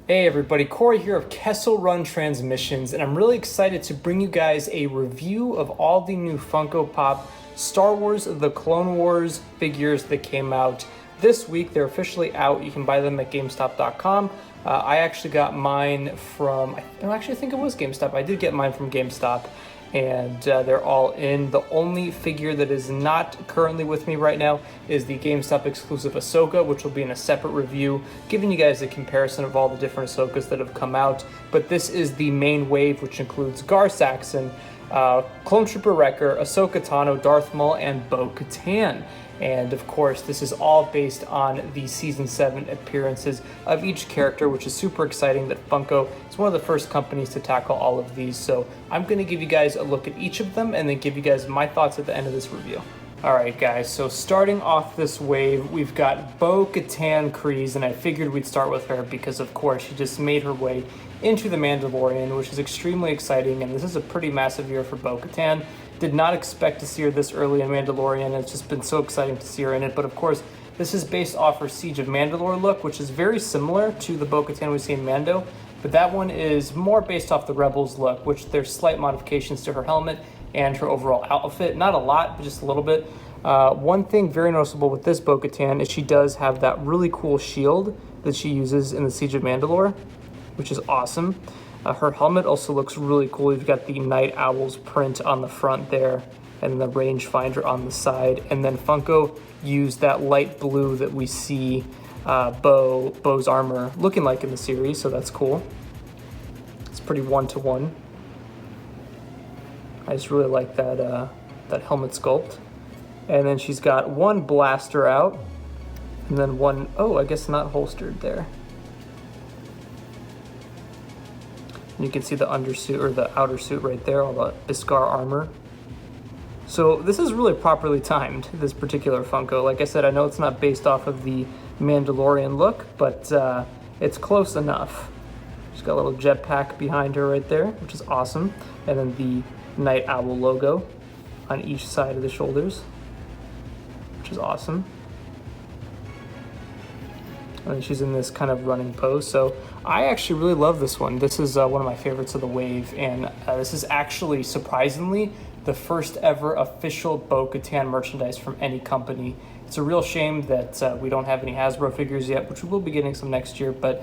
Hey everybody, Corey here of Kessel Run Transmissions, and I'm really excited to bring you guys a review of all the new Funko Pop Star Wars The Clone Wars figures that came out this week. They're officially out. You can buy them at GameStop.com. I actually got mine from, I think it was GameStop. I did get mine from GameStop, and they're all in. The only figure that is not currently with me right now is the GameStop exclusive Ahsoka, which will be in a separate review, giving you guys a comparison of all the different Ahsokas that have come out. But this is the main wave, which includes Gar Saxon, Clone Trooper Wrecker, Ahsoka Tano, Darth Maul, and Bo-Katan. And of course, this is all based on the Season 7 appearances of each character, which is super exciting that Funko is one of the first companies to tackle all of these. So I'm going to give you guys a look at each of them and then give you guys my thoughts at the end of this review. Alright guys, so starting off this wave, we've got Bo-Katan Kryze, and I figured we'd start with her because of course she just made her way into The Mandalorian, which is extremely exciting, and this is a pretty massive year for Bo-Katan. Did not expect to see her this early in Mandalorian, and it's just been so exciting to see her in it, but of course this is based off her Siege of Mandalore look, which is very similar to the Bo-Katan we see in Mando, but that one is more based off the Rebels look, which there's slight modifications to her helmet and her overall outfit. Not a lot, but just a little bit. One thing very noticeable with this Bo-Katan is she does have that really cool shield that she uses in the Siege of Mandalore, which is awesome. Her helmet also looks really cool. You've got the Night Owl's print on the front there and the rangefinder on the side. And then Funko used that light blue that we see Bo's armor looking like in the series, so that's cool. It's pretty one-to-one. I just really like that that helmet sculpt. And then she's got one blaster out, and then one, oh, I guess not holstered there. And you can see the undersuit, or the outer suit right there, all the Beskar armor. So this is really properly timed, this particular Funko. Like I said, I know it's not based off of the Mandalorian look, but it's close enough. She's got a little jetpack behind her right there, which is awesome. And then the Night Owl logo on each side of the shoulders, which is awesome. And she's in this kind of running pose. So I actually really love this one. This is one of my favorites of the wave, and this is actually surprisingly the first ever official Bo-Katan merchandise from any company. It's a real shame that we don't have any Hasbro figures yet, which we will be getting some next year, but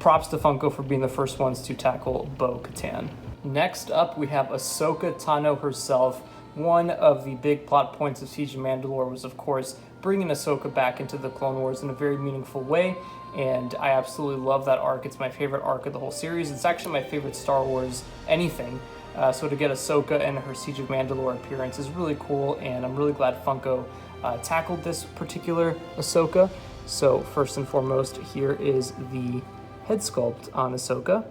props to Funko for being the first ones to tackle Bo-Katan. Next up, we have Ahsoka Tano herself. One of the big plot points of Siege of Mandalore was, of course, bringing Ahsoka back into the Clone Wars in a very meaningful way, and I absolutely love that arc. It's my favorite arc of the whole series. It's actually my favorite Star Wars anything. So to get Ahsoka and her Siege of Mandalore appearance is really cool, and I'm really glad Funko tackled this particular Ahsoka. So first and foremost, here is the head sculpt on Ahsoka.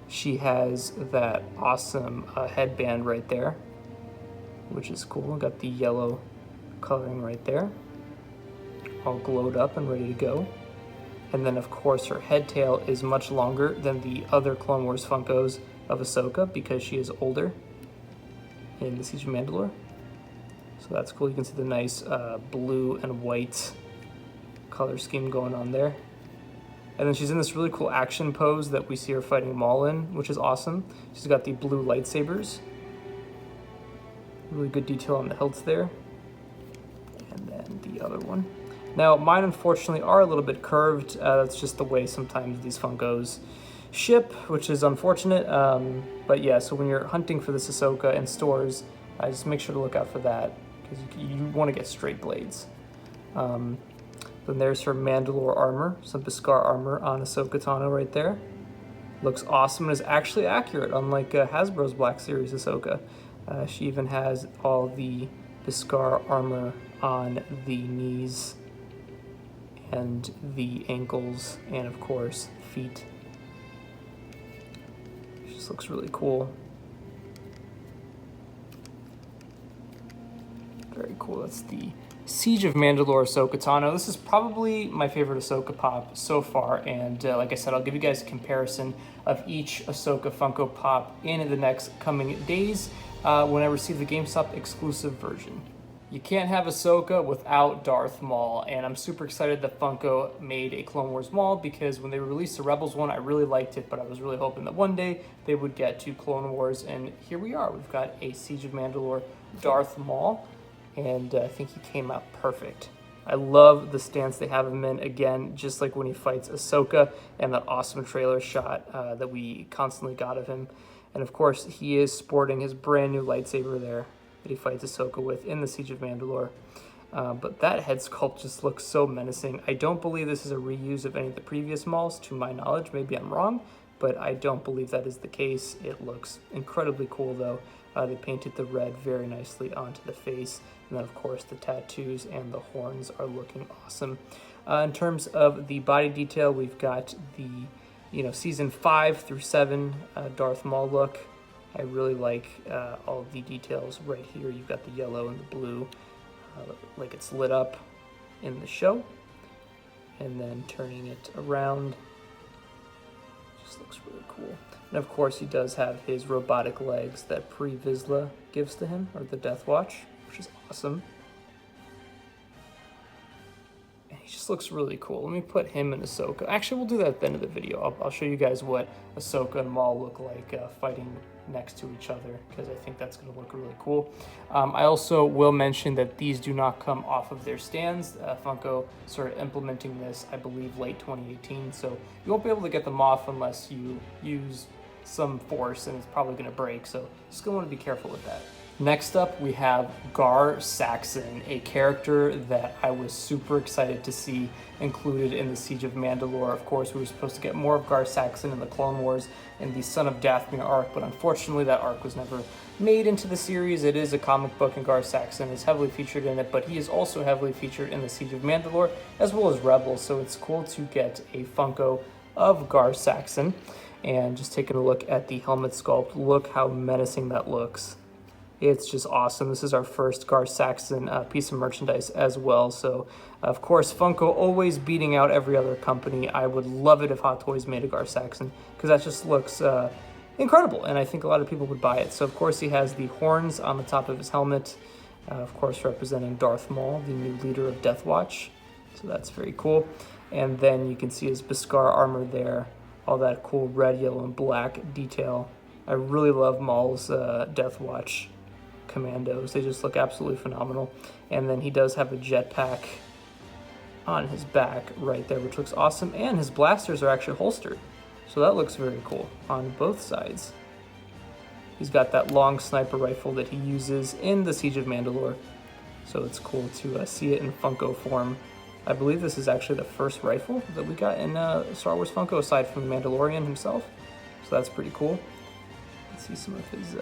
She has that awesome headband right there, which is cool. Got the yellow coloring right there, all glowed up and ready to go. And then of course her head tail is much longer than the other Clone Wars Funkos of Ahsoka because she is older in the Siege of Mandalore. So that's cool. You can see the nice blue and white color scheme going on there. And then she's in this really cool action pose that we see her fighting Maul in, which is awesome. She's got the blue lightsabers. Really good detail on the hilts there. And then the other one. Now, mine unfortunately are a little bit curved. That's just the way sometimes these Funkos ship, which is unfortunate. But yeah, so when you're hunting for this Ahsoka in stores, just make sure to look out for that, because you want to get straight blades. Then there's her Mandalore armor, some Beskar armor on Ahsoka Tano right there. Looks awesome and is actually accurate, unlike Hasbro's Black Series Ahsoka. She even has all the Beskar armor on the knees and the ankles, and of course feet. She just looks really cool. Very cool. That's the Siege of Mandalore Ahsoka Tano. This is probably my favorite Ahsoka Pop so far, and like I said, I'll give you guys a comparison of each Ahsoka Funko Pop in the next coming days when I receive the GameStop exclusive version. You can't have Ahsoka without Darth Maul, and I'm super excited that Funko made a Clone Wars Maul, because when they released the Rebels one, I really liked it, but I was really hoping that one day they would get to Clone Wars, and here we are. We've got a Siege of Mandalore Darth Maul, and I think he came out perfect. I love the stance they have him in, again, just like when he fights Ahsoka, and that awesome trailer shot that we constantly got of him. And of course, he is sporting his brand new lightsaber there that he fights Ahsoka with in the Siege of Mandalore. But that head sculpt just looks so menacing. I don't believe this is a reuse of any of the previous Mauls, to my knowledge. Maybe I'm wrong, but I don't believe that is the case. It looks incredibly cool, though. They painted the red very nicely onto the face. And then, of course, the tattoos and the horns are looking awesome. In terms of the body detail, we've got the season 5 through 7 Darth Maul look. I really like all of the details right here. You've got the yellow and the blue, like it's lit up in the show. And then turning it around, just looks really cool. And of course, he does have his robotic legs that Pre-Vizsla gives to him, or the Death Watch, which is awesome. Just looks really cool. Let me put him and Ahsoka. Actually, we'll do that at the end of the video. I'll show you guys what Ahsoka and Maul look like fighting next to each other, because I think that's going to look really cool. I also will mention that these do not come off of their stands. Funko started implementing this, I believe, late 2018, so you won't be able to get them off unless you use some force, and it's probably going to break, so just going to want to be careful with that. Next up, we have Gar Saxon, a character that I was super excited to see included in the Siege of Mandalore. Of course, we were supposed to get more of Gar Saxon in the Clone Wars in the Son of Dathomir arc, but unfortunately that arc was never made into the series. It is a comic book, and Gar Saxon is heavily featured in it, but he is also heavily featured in the Siege of Mandalore, as well as Rebels, so it's cool to get a Funko of Gar Saxon. And just taking a look at the helmet sculpt, look how menacing that looks. It's just awesome. This is our first Gar Saxon piece of merchandise as well. So, of course, Funko always beating out every other company. I would love it if Hot Toys made a Gar Saxon, because that just looks incredible, and I think a lot of people would buy it. So, of course, he has the horns on the top of his helmet, of course, representing Darth Maul, the new leader of Death Watch. So that's very cool. And then you can see his Beskar armor there, all that cool red, yellow, and black detail. I really love Maul's Death Watch commandos. They just look absolutely phenomenal. And then he does have a jetpack on his back right there, which looks awesome. And his blasters are actually holstered, so that looks very cool on both sides. He's got that long sniper rifle that he uses in the Siege of Mandalore, so it's cool to see it in Funko form. I believe this is actually the first rifle that we got in Star Wars Funko, aside from the Mandalorian himself, so that's pretty cool. Let's see some of his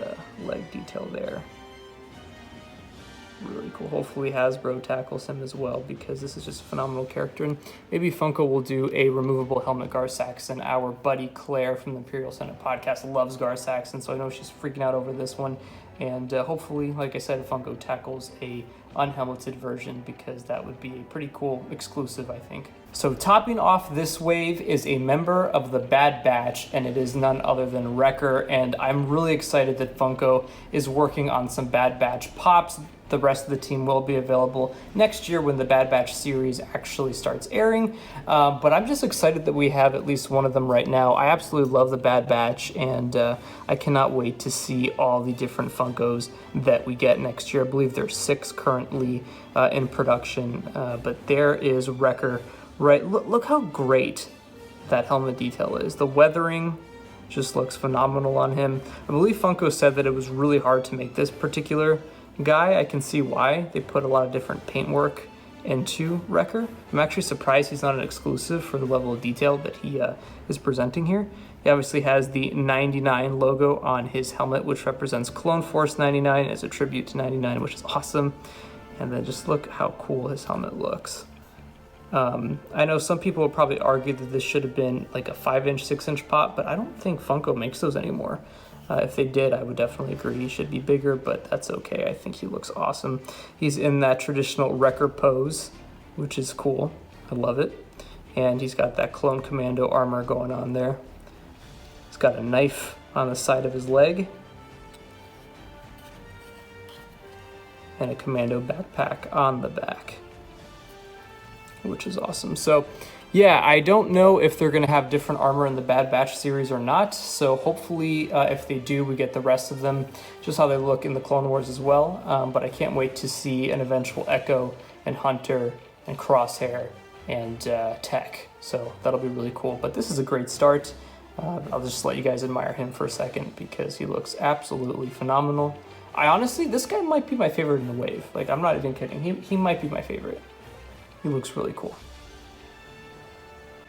leg detail there. Really cool. Hopefully Hasbro tackles him as well, because this is just a phenomenal character. And maybe Funko will do a removable helmet Gar Saxon. Our buddy Claire from the Imperial Senate podcast loves Gar Saxon, so I know she's freaking out over this one. And hopefully, like I said, Funko tackles a unhelmeted version, because that would be a pretty cool exclusive, I think. So topping off this wave is a member of the Bad Batch, and it is none other than Wrecker. And I'm really excited that Funko is working on some Bad Batch pops. The rest of the team will be available next year when the Bad Batch series actually starts airing. But I'm just excited that we have at least one of them right now. I absolutely love the Bad Batch, and I cannot wait to see all the different Funkos that we get next year. I believe there's 6 currently in production, but there is Wrecker. Right, look how great that helmet detail is. The weathering just looks phenomenal on him. I believe Funko said that it was really hard to make this particular guy. I can see why. They put a lot of different paint work into Wrecker. I'm actually surprised he's not an exclusive for the level of detail that he is presenting here. He obviously has the 99 logo on his helmet, which represents Clone Force 99 as a tribute to 99, which is awesome. And then just look how cool his helmet looks. I know some people would probably argue that this should have been like a 5-inch, 6-inch pop, but I don't think Funko makes those anymore. If they did, I would definitely agree he should be bigger, but that's okay. I think he looks awesome. He's in that traditional Wrecker pose, which is cool. I love it. And he's got that Clone Commando armor going on there. He's got a knife on the side of his leg. and a commando backpack on the back, which is awesome. So yeah, I don't know if they're going to have different armor in the Bad Batch series or not, so hopefully if they do, we get the rest of them, just how they look in the Clone Wars as well. But I can't wait to see an eventual Echo and Hunter and Crosshair and Tech, so that'll be really cool. But this is a great start. I'll just let you guys admire him for a second because he looks absolutely phenomenal. This guy might be my favorite in the wave. Like, I'm not even kidding. He might be my favorite. He looks really cool.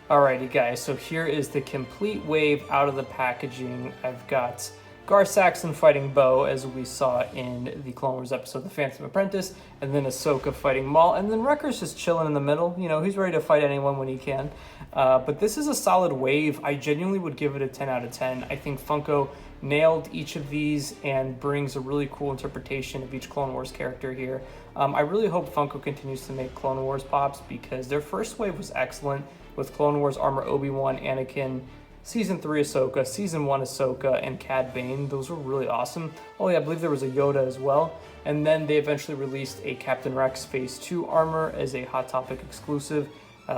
Alrighty guys, so here is the complete wave out of the packaging. I've got Gar Saxon fighting Bo, as we saw in the Clone Wars episode, The Phantom Apprentice, and then Ahsoka fighting Maul, and then Wrecker's just chilling in the middle. You know, he's ready to fight anyone when he can. But this is a solid wave. I genuinely would give it a 10 out of 10. I think Funko nailed each of these and brings a really cool interpretation of each Clone Wars character here. I really hope Funko continues to make Clone Wars pops because their first wave was excellent with Clone Wars Armor Obi-Wan, Anakin, Season 3 Ahsoka, Season 1 Ahsoka, and Cad Bane. Those were really awesome. Oh yeah, I believe there was a Yoda as well. And then they eventually released a Captain Rex Phase 2 armor as a Hot Topic exclusive,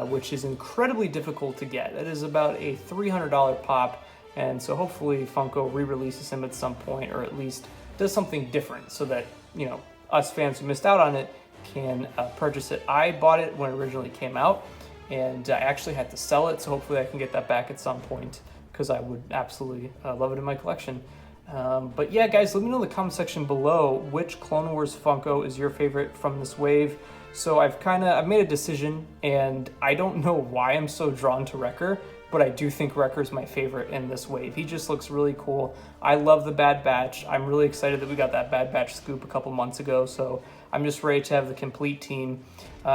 which is incredibly difficult to get. It is about a $300 pop, and so hopefully Funko re-releases him at some point, or at least does something different so that, you know, us fans who missed out on it can purchase it. I bought it when it originally came out, and I actually had to sell it, so hopefully I can get that back at some point because I would absolutely love it in my collection. But yeah, guys, let me know in the comment section below which Clone Wars Funko is your favorite from this wave. So I've made a decision, and I don't know why I'm so drawn to Wrecker, but I do think Wrecker's my favorite in this wave. He just looks really cool. I love the Bad Batch. I'm really excited that we got that Bad Batch scoop a couple months ago, so I'm just ready to have the complete team.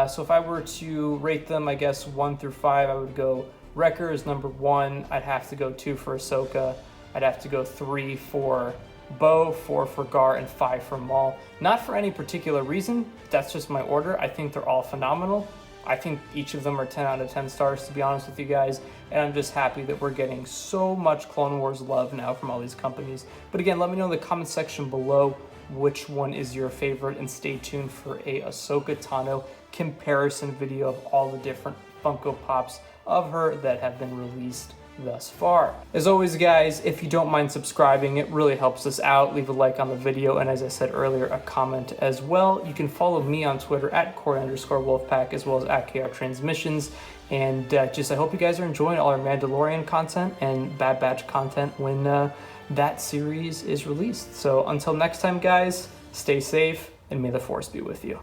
So if I were to rate them, I guess 1 through 5, I would go Wrecker is number 1. I'd have to go 2 for Ahsoka. I'd have to go 3 for Bo, 4 for Gar, and 5 for Maul. Not for any particular reason. That's just my order. I think they're all phenomenal. I think each of them are 10 out of 10 stars, to be honest with you guys. And I'm just happy that we're getting so much Clone Wars love now from all these companies. But again, let me know in the comment section below which one is your favorite, and stay tuned for a Ahsoka Tano comparison video of all the different Funko Pops of her that have been released thus far. As always, guys, if you don't mind subscribing, it really helps us out. Leave a like on the video, and as I said earlier, a comment as well. You can follow me on Twitter at Corey_Wolfpack, as well as at KR Transmissions. And I hope you guys are enjoying all our Mandalorian content and Bad Batch content when that series is released. So until next time, guys, stay safe, and may the Force be with you.